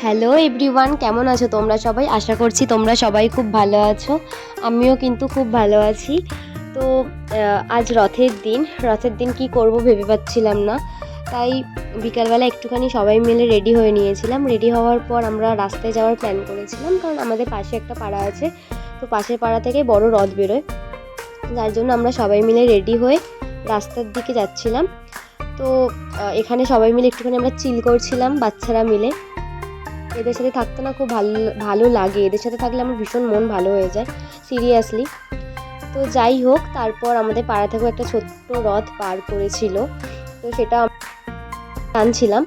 Hello everyone, কেমন আছো তোমরা সবাই? আশা করছি তোমরা সবাই খুব ভালো আছো। আমিও কিন্তু খুব ভালো আছি। তো আজ রথের দিন কি করব ভেবে পাচ্ছিলাম না। তাই বিকালবেলা একটুখানি সবাই মিলে রেডি হয়ে নিয়েছিলাম। রেডি হওয়ার পর আমরা রাস্তায় যাওয়ার প্ল্যান করেছিলাম, কারণ আমাদের পাশে একটা পাড়া আছে। তো পাশের পাড়া থেকে বড় রথ বেরোয়, যার জন্য আমরা সবাই মিলে রেডি হয়ে রাস্তার দিকে যাচ্ছিলাম। তো এখানে সবাই মিলে একটুখানি আমরা চিল করছিলাম বাচ্চারা মিলে। এদের সাথে থাকতে না খুব ভালো ভালো লাগে। এদের সাথে থাকলে আমার ভীষণ মন ভালো হয়ে যায়, সিরিয়াসলি। তো যাই হোক, তারপর আমাদের পাড়া থেকেও একটা ছোট্ট রথ পার করেছিল। তো সেটা টানছিলাম,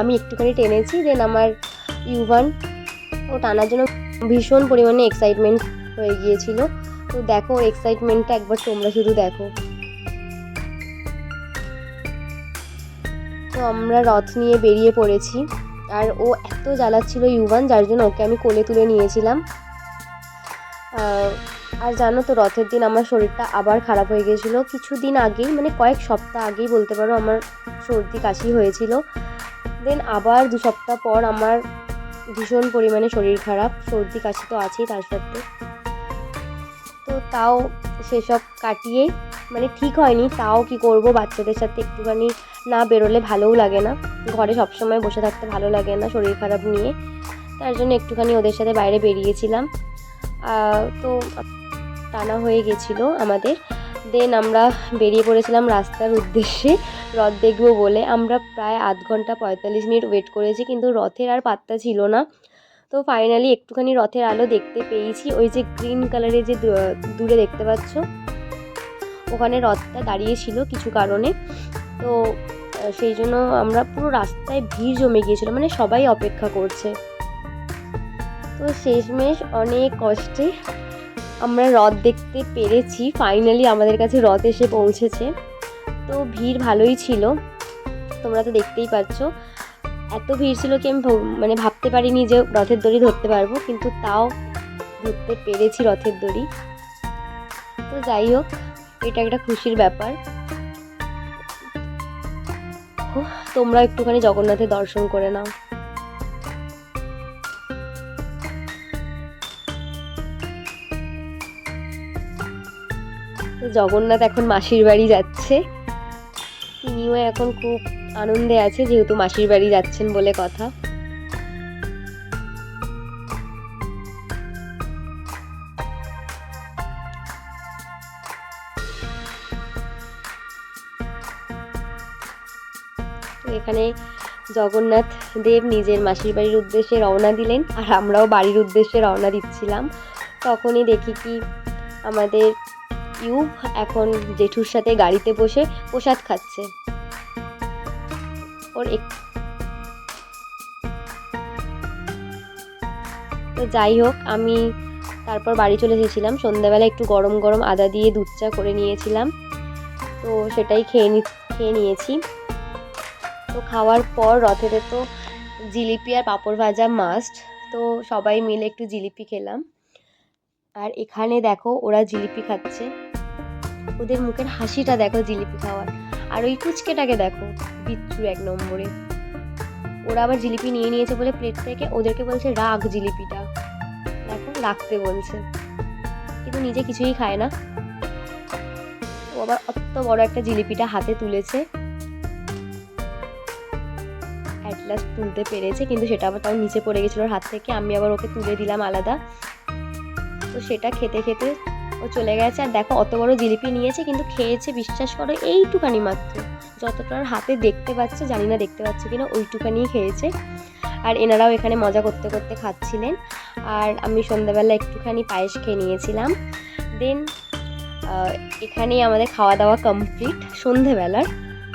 আমি একটুখানি টেনেছি। দেন আমার ইউভান ও টানার জন্য ভীষণ পরিমাণে এক্সাইটমেন্ট হয়ে গিয়েছিল। তো দেখো, ওর এক্সাইটমেন্টটা একবার তোমরা শুধু দেখো। তো আমরা রথ নিয়ে বেরিয়ে পড়েছি, আর ও এত জ্বালাচ্ছিল ইউভান, যার জন্য ওকে আমি কোলে তুলে নিয়েছিলাম। আর জানো তো, রথের দিন আমার শরীরটা আবার খারাপ হয়ে গিয়েছিলো। কিছুদিন আগেই, মানে কয়েক সপ্তাহ আগেই বলতে পারো, আমার সর্দি কাশি হয়েছিল। দেন আবার 2 সপ্তাহ পর আমার ভীষণ পরিমাণে শরীর খারাপ, সর্দি কাশি তো আছেই তার সাথে। তো তাও সেসব কাটিয়ে, মানে ঠিক হয়নি, তাও কি করব, বাচ্চাদের সাথে একটুখানি না বেরোলে ভালোও লাগে না। ঘরে সবসময় বসে থাকতে ভালো লাগে না শরীর খারাপ নিয়ে। তার জন্য একটুখানি ওদের সাথে বাইরে বেরিয়েছিলাম। তো টানা হয়ে গেছিলো আমাদের। দেন আমরা বেরিয়ে পড়েছিলাম রাস্তার উদ্দেশ্যে রথ দেখবো বলে। আমরা প্রায় আধ ঘন্টা 45 মিনিট ওয়েট করেছি, কিন্তু রথের আর পাত্তা ছিল না। তো ফাইনালি একটুখানি রথের আলো দেখতে পেয়েছি। ওই যে গ্রিন কালারের যে দূরে দেখতে পাচ্ছ, ওখানে রথটা দাঁড়িয়েছিল কিছু কারণে। তো সেই জন্য আমরা পুরো রাস্তায় ভিড় জমে গিয়েছিল, মানে সবাই অপেক্ষা করছে। তো শেষমেশ অনেক কষ্টে আমরা রথ দেখতে পেরেছি। ফাইনালি আমাদের কাছে রথ এসে পৌঁছেছে। তো ভিড় ভালোই ছিল, তোমরা তো দেখতেই পাচ্ছ। এত ভিড় ছিল কি আমি মানে ভাবতে পারিনি যে রথের দড়ি ধরতে পারবো, কিন্তু তাও ধরতে পেরেছি রথের দড়ি। তো যাই হোক, এটা একটা খুশির ব্যাপার। তোমরা একটুখানি জগন্নাথের দর্শন করে নাও। জগন্নাথ এখন মাসির বাড়ি যাচ্ছে। তিনিও এখন খুব আনন্দে আছে, যেহেতু মাসির বাড়ি যাচ্ছেন বলে কথা। তো এখানে জগন্নাথ দেব নিজের মাসির বাড়ির উদ্দেশ্যে রওনা দিলেন, আর আমরাও বাড়ির উদ্দেশ্যে রওনা দিচ্ছিলাম। তখনই দেখি কি আমাদের ইউব এখন জেঠুর সাথে গাড়িতে বসে প্রসাদ খাচ্ছে। ওর তো যাই হোক, আমি তারপর বাড়ি চলে এসেছিলাম। সন্ধ্যাবেলা একটু গরম গরম আদা দিয়ে দুধ চা করে নিয়েছিলাম, তো সেটাই খেয়ে নিয়েছি। তো খাওয়ার পর রথেতে তো জিলিপি আর পাঁপড় ভাজা মাস্ট। তো সবাই মিলে একটু জিলিপি খেলাম। আর এখানে দেখো, ওরা জিলিপি খাচ্ছে, ওদের মুখের হাসিটা দেখো জিলিপি খাওয়ার। আর ওই কুচকেটাকে দেখো, বিচ্ছু 1 নম্বরে। ওরা আবার জিলিপি নিয়ে নিয়েছে বলে প্লেট থেকে, ওদেরকে বলছে রাখ জিলিপিটা, দেখো রাখতে বলছে, কিন্তু নিজে কিছুই খায় না। ও আবার অত বড় একটা জিলিপিটা হাতে তুলেছে, অ্যাট লাস্ট তুলতে পেরেছে, কিন্তু সেটা আবার তাও নিচে পড়ে গেছিলো ওর হাত থেকে। আমি আবার ওকে তুলে দিলাম আলাদা। তো সেটা খেতে খেতে ও চলে গেছে। আর দেখো, অত বড় জিলিপি নিয়েছে, কিন্তু খেয়েছে, বিশ্বাস করো, এইটুখানি মাত্র, যতটা ওর হাতে দেখতে পাচ্ছে, জানি না দেখতে পাচ্ছে কিনা, ওইটুখানিই খেয়েছে। আর এনারাও এখানে মজা করতে করতে খাচ্ছিলেন। আর আমি সন্ধ্যাবেলা একটুখানি পায়েস খেয়ে নিয়েছিলাম। দেন এখানেই আমাদের খাওয়া দাওয়া কমপ্লিট সন্ধেবেলার।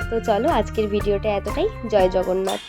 তো চলো, আজকের ভিডিওটা এতটাই। জয় জগন্নাথ।